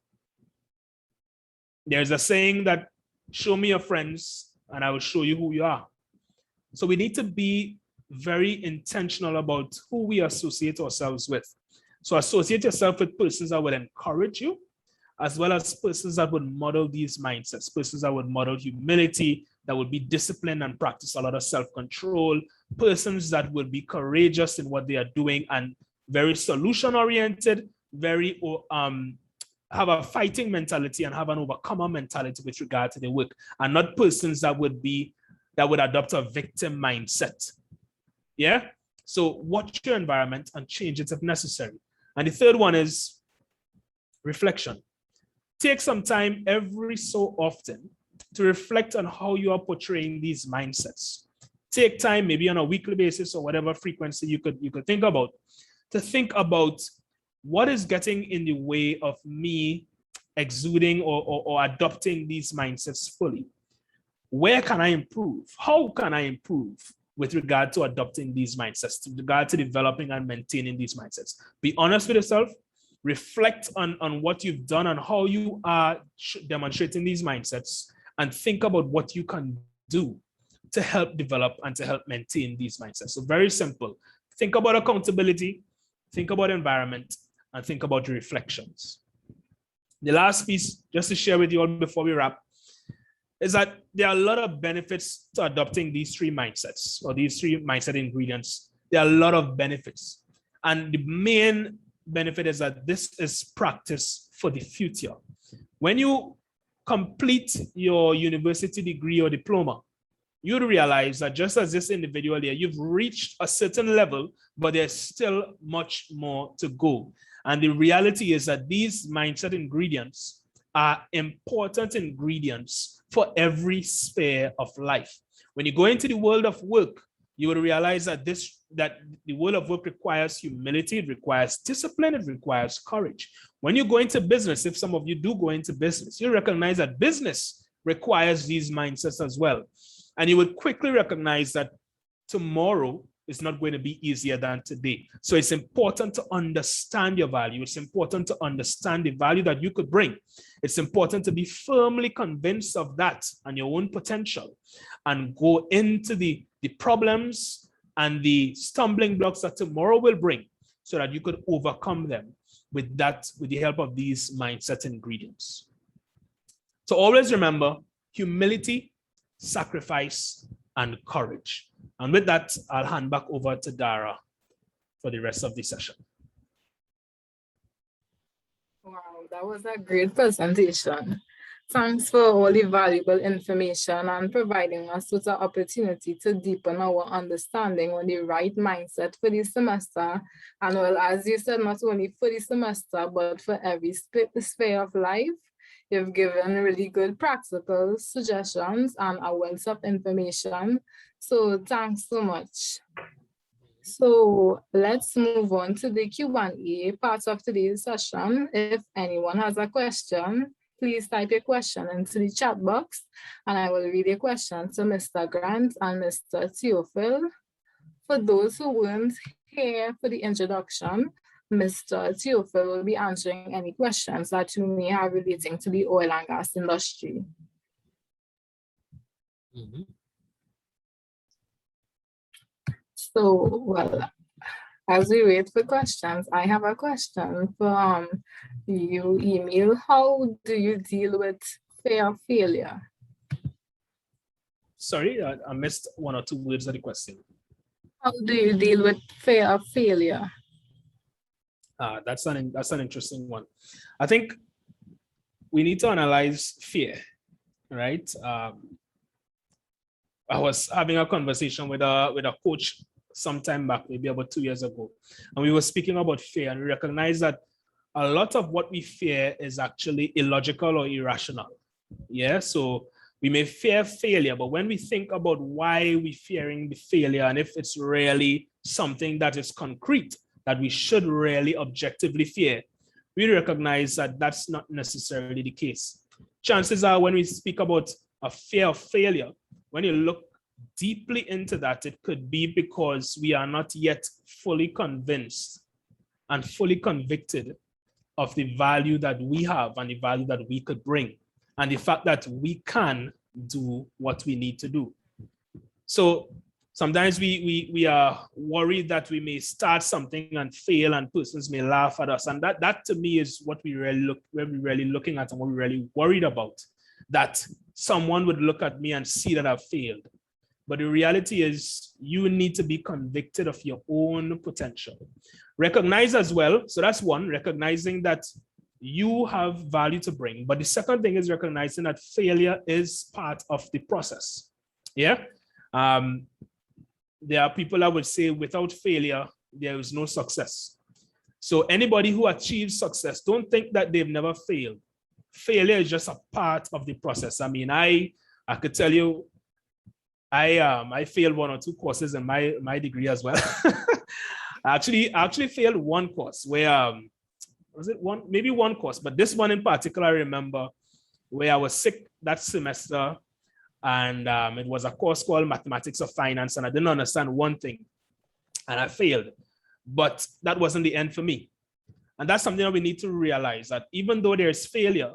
There's a saying that, show me your friends and I will show you who you are. So we need to be very intentional about who we associate ourselves with. So associate yourself with persons that will encourage you, as well as persons that would model these mindsets, persons that would model humility, that would be disciplined and practice a lot of self-control, persons that will be courageous in what they are doing and very solution oriented, very have a fighting mentality and have an overcomer mentality with regard to their work, and not persons that would adopt a victim mindset. Yeah. So watch your environment and change it if necessary. And the third one is reflection. Take some time every so often to reflect on how you are portraying these mindsets. Take time, maybe on a weekly basis or whatever frequency you could think about, to think about what is getting in the way of me exuding or adopting these mindsets fully. Where can I improve? How can I improve with regard to adopting these mindsets, with regard to developing and maintaining these mindsets? Be honest with yourself. Reflect on what you've done and how you are demonstrating these mindsets, and think about what you can do to help develop and to help maintain these mindsets. So very simple. Think about accountability, think about environment, and think about your reflections. The last piece, just to share with you all before we wrap, is that there are a lot of benefits to adopting these three mindsets, or these three mindset ingredients. There are a lot of benefits. And the main benefit is that this is practice for the future. When you complete your university degree or diploma, you'd realize that just as this individual here, you've reached a certain level, but there's still much more to go. And the reality is that these mindset ingredients are important ingredients for every sphere of life. When you go into the world of work, you will realize that the world of work requires humility, it requires discipline, it requires courage. When you go into business, if some of you do go into business, you recognize that business requires these mindsets as well. And you would quickly recognize that tomorrow is not going to be easier than today. So it's important to understand your value. It's important to understand the value that you could bring. It's important to be firmly convinced of that and your own potential, and go into the problems and the stumbling blocks that tomorrow will bring, so that you could overcome them with the help of these mindset ingredients. So always remember humility, sacrifice, and courage. And with that, I'll hand back over to Dara for the rest of the session. Wow, that was a great presentation. Thanks for all the valuable information and providing us with an opportunity to deepen our understanding on the right mindset for the semester. And well, as you said, not only for the semester, but for every sphere of life. You've given really good practical suggestions and a wealth of information. So thanks so much. So let's move on to the Q&A part of today's session. If anyone has a question, please type your question into the chat box, and I will read your question to Mr. Grant and Mr. Theophille. For those who weren't here for the introduction, Mr. Theophille will be answering any questions that you may have relating to the oil and gas industry. Mm-hmm. So, well, as we wait for questions, I have a question from you, Emile. How do you deal with fear of failure? Sorry, I missed one or two words of the question. How do you deal with fear of failure? That's an interesting one. I think we need to analyze fear, right? I was having a conversation with a coach some time back, maybe about 2 years ago, and we were speaking about fear, and we recognized that a lot of what we fear is actually illogical or irrational. Yeah, so we may fear failure, but when we think about why we're fearing the failure, and if it's really something that is concrete that we should really objectively fear, we recognize that that's not necessarily the case. Chances are, when we speak about a fear of failure, when you look deeply into that, it could be because we are not yet fully convinced and fully convicted of the value that we have and the value that we could bring, and the fact that we can do what we need to do. So sometimes we are worried that we may start something and fail, and persons may laugh at us. And that to me is what we're really looking at and what we're really worried about, that someone would look at me and see that I've failed. But the reality is you need to be convicted of your own potential. Recognize as well, so that's one, recognizing that you have value to bring. But the second thing is recognizing that failure is part of the process. Yeah. There are people that would say without failure, there is no success. So anybody who achieves success, don't think that they've never failed. Failure is just a part of the process. I mean, I could tell you, I failed 1 or 2 courses in my degree as well. I actually failed one course where was it one, maybe one course, but this one in particular, I remember where I was sick that semester, and it was a course called Mathematics of Finance, and I didn't understand one thing, and I failed. But that wasn't the end for me. And that's something that we need to realize, that even though there is failure,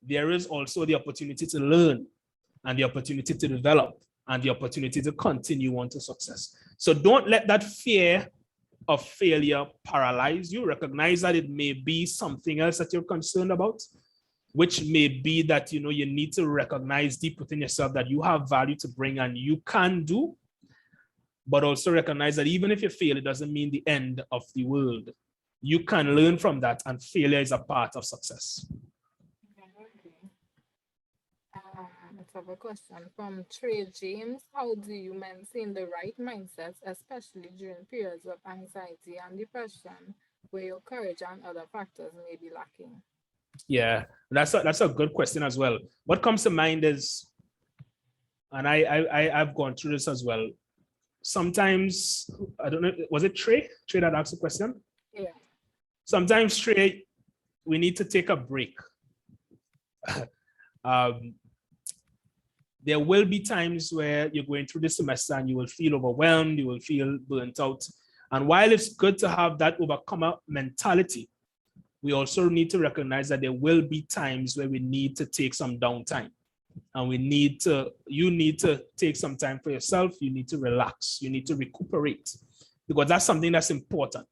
there is also the opportunity to learn and the opportunity to develop and the opportunity to continue on to success. So don't let that fear of failure paralyze you. Recognize that it may be something else that you're concerned about, which may be that, you know, you need to recognize deep within yourself that you have value to bring and you can do, but also recognize that even if you fail, it doesn't mean the end of the world. You can learn from that, and failure is a part of success. Let's have a question from Trey James. How do you maintain the right mindset, especially during periods of anxiety and depression, where your courage and other factors may be lacking? Yeah, that's a good question as well. What comes to mind is, and I've gone through this as well. Sometimes, I don't know, was it Trey that asked the question? Yeah. Sometimes, Trey, we need to take a break. There will be times where you're going through the semester and you will feel overwhelmed, you will feel burnt out. And while it's good to have that overcomer mentality, we also need to recognize that there will be times where we need to take some downtime. And you need to take some time for yourself. You need to relax. You need to recuperate, because that's something that's important.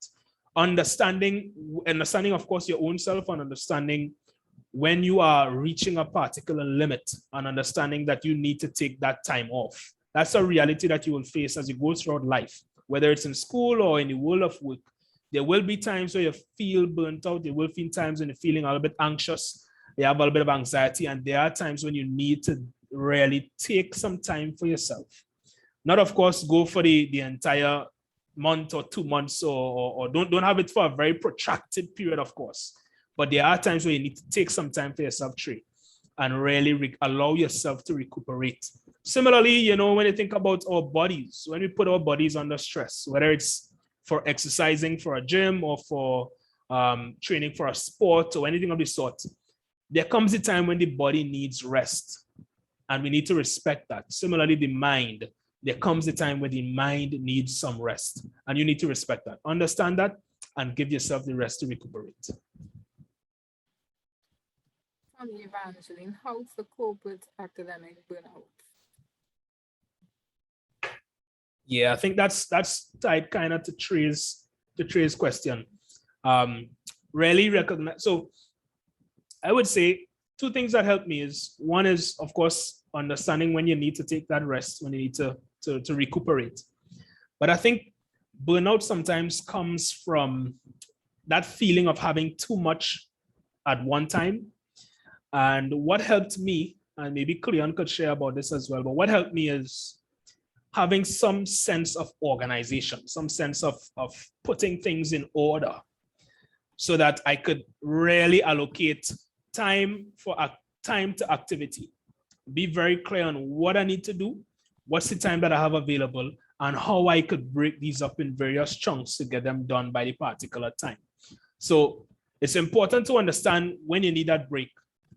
Understanding, of course, your own self, and understanding when you are reaching a particular limit, and understanding that you need to take that time off. That's a reality that you will face as you go throughout life, whether it's in school or in the world of work. There will be times where you feel burnt out. There will be times when you're feeling a little bit anxious. You have a little bit of anxiety, and there are times when you need to really take some time for yourself. Not, of course, go for the entire month or 2 months, or don't have it for a very protracted period, of course. But there are times where you need to take some time for yourself, Trey, and really allow yourself to recuperate. Similarly, you know, when you think about our bodies, when we put our bodies under stress, whether it's for exercising for a gym or for training for a sport or anything of the sort, there comes a time when the body needs rest, and we need to respect that. Similarly, the mind, there comes a time when the mind needs some rest, and you need to respect that. Understand that and give yourself the rest to recuperate. Evangeline, how to cope with academic burnout? Yeah, I think that's tied kind of to Trey's question. Really recognize. So I would say 2 things that help me is, one is, of course, understanding when you need to take that rest, when you need to recuperate. But I think burnout sometimes comes from that feeling of having too much at one time. And what helped me, and maybe Cleon could share about this as well, but what helped me is having some sense of organization, some sense of putting things in order, so that I could really allocate time to activity. Be very clear on what I need to do, what's the time that I have available, and how I could break these up in various chunks to get them done by the particular time. So it's important to understand when you need that break.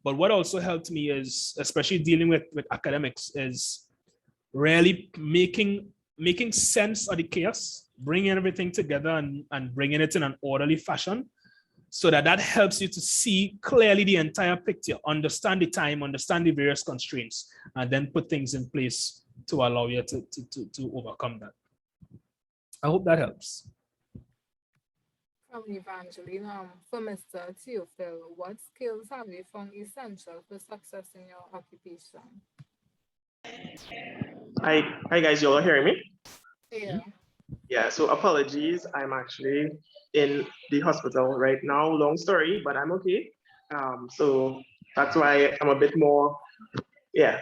But what also helped me is, especially dealing with academics, is really making sense of the chaos, bringing everything together and bringing it in an orderly fashion, so that helps you to see clearly the entire picture, understand the time, understand the various constraints, and then put things in place to allow you to overcome that. I hope that helps. From Evangeline, for Mr. Theophille, what skills have you found essential for success in your occupation? Hi guys, you all hearing me? Yeah. Yeah, so apologies. I'm actually in the hospital right now. Long story, but I'm okay. So that's why I'm a bit more, yeah.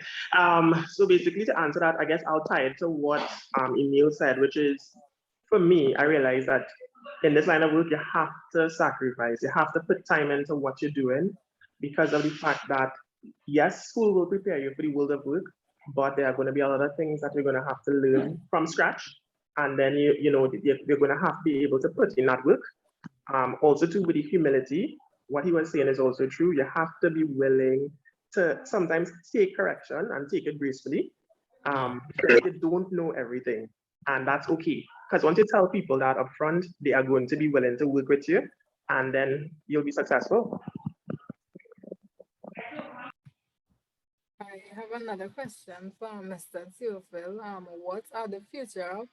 So basically to answer that, I guess I'll tie it to what Emile said, which is for me, I realize that in this line of work, you have to sacrifice, you have to put time into what you're doing because of the fact that yes, school will prepare you for the world of work, but there are going to be a lot of things that you're going to have to learn from scratch. And then you're going to have to be able to put in that work. Also, too, with the humility, what he was saying is also true. You have to be willing to sometimes take correction and take it gracefully. Because you don't know everything, and that's okay. Because once you tell people that upfront, they are going to be willing to work with you, and then you'll be successful. I have another question from Mr. Theophille. What are the future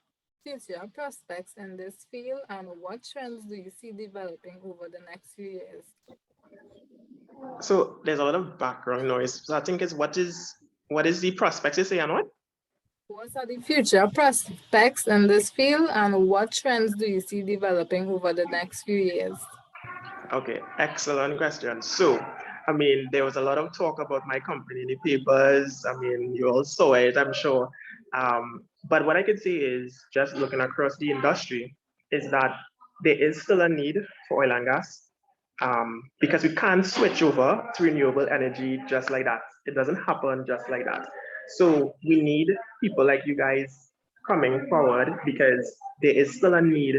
prospects in this field, and what trends do you see developing over the next few years? So there's a lot of background noise. So I think it's what is the prospects you say, and what? What are the future prospects in this field, and what trends do you see developing over the next few years? Okay, excellent question. So, I mean, there was a lot of talk about my company in the papers. I mean, you all saw it, I'm sure. But what I could say is, just looking across the industry, is that there is still a need for oil and gas because we can't switch over to renewable energy just like that. It doesn't happen just like that. So we need people like you guys coming forward because there is still a need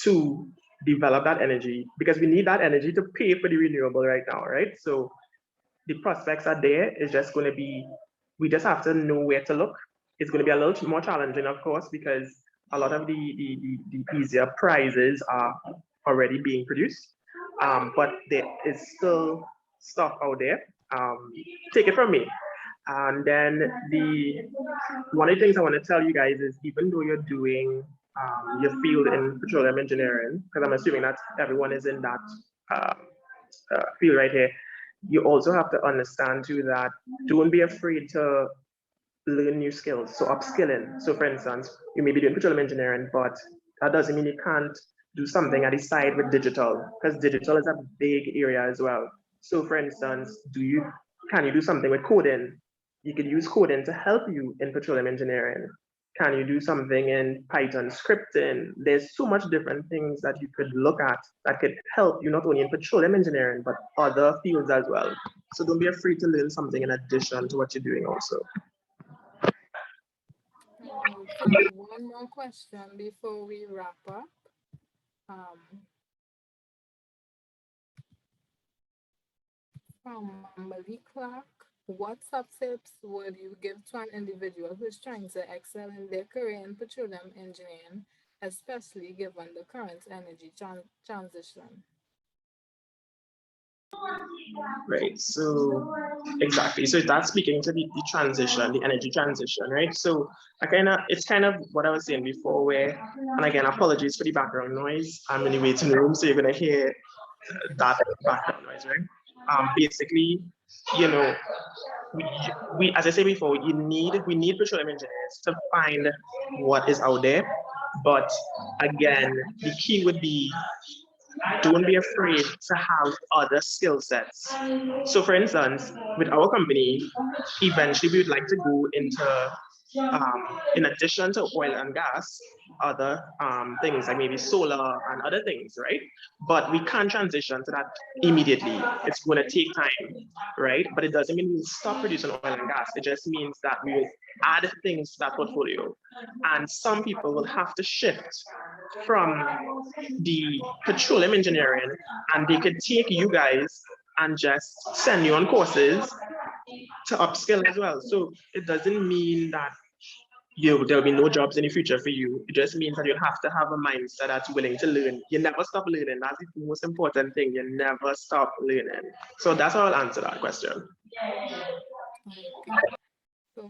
to develop that energy because we need that energy to pay for the renewable right now, right? So the prospects are there. It's just going to be, we just have to know where to look. It's going to be a little more challenging, of course, because a lot of the easier prizes are already being produced. But there is still stuff out there. Take it from me. And then one of the things I want to tell you guys is even though you're doing your field in petroleum engineering, because I'm assuming that everyone is in that field right here, you also have to understand too that don't be afraid to learn new skills. So upskilling. So for instance, you may be doing petroleum engineering, but that doesn't mean you can't do something at the side with digital, because digital is a big area as well. So for instance, can you do something with coding? You could use coding to help you in petroleum engineering. Can you do something in Python scripting? There's so much different things that you could look at that could help you not only in petroleum engineering, but other fields as well. So don't be afraid to learn something in addition to what you're doing also. Okay, one more question before we wrap up. From Emily Clark, what top tips would you give to an individual who's trying to excel in their career in petroleum engineering, especially given the current energy transition? Right. So exactly. So that's speaking to the transition, the energy transition, right? So it's kind of what I was saying before, where, and again, apologies for the background noise. I'm in the waiting room, so you're gonna hear that background noise, right? Basically, you know, we as I said before, we need petroleum engineers to find what is out there. But again, the key would be don't be afraid to have other skill sets. So, for instance, with our company, eventually we would like to go into, in addition to oil and gas, other things like maybe solar and other things, right? But we can't transition to that immediately. It's going to take time, right? But it doesn't mean we'll stop producing oil and gas. It just means that we will add things to that portfolio. And some people will have to shift from the petroleum engineering and they could take you guys and just send you on courses to upskill as well. So it doesn't mean that there'll be no jobs in the future for you. It just means that you have to have a mindset that's willing to learn. You never stop learning. That's the most important thing. You never stop learning. So that's how I'll answer that question. Okay. So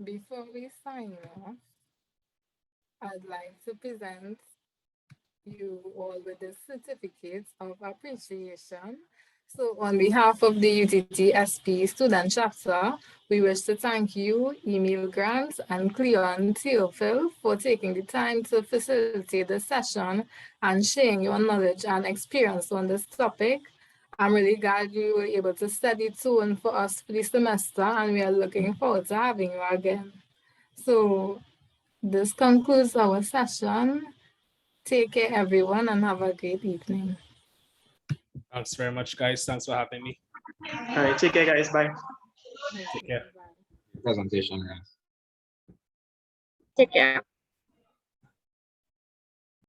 before we sign off, I'd like to present you all with the certificate of appreciation So on behalf of the UTT SPE Student Chapter, we wish to thank you, Emile Grant and Cleon Theophille, for taking the time to facilitate the session and sharing your knowledge and experience on this topic. I'm really glad you were able to set the tone for us for the semester, and we are looking forward to having you again. So this concludes our session. Take care, everyone, and have a great evening. Thanks very much, guys. Thanks for having me. All right, take care, guys. Bye. Take care. Presentation, guys. Take care.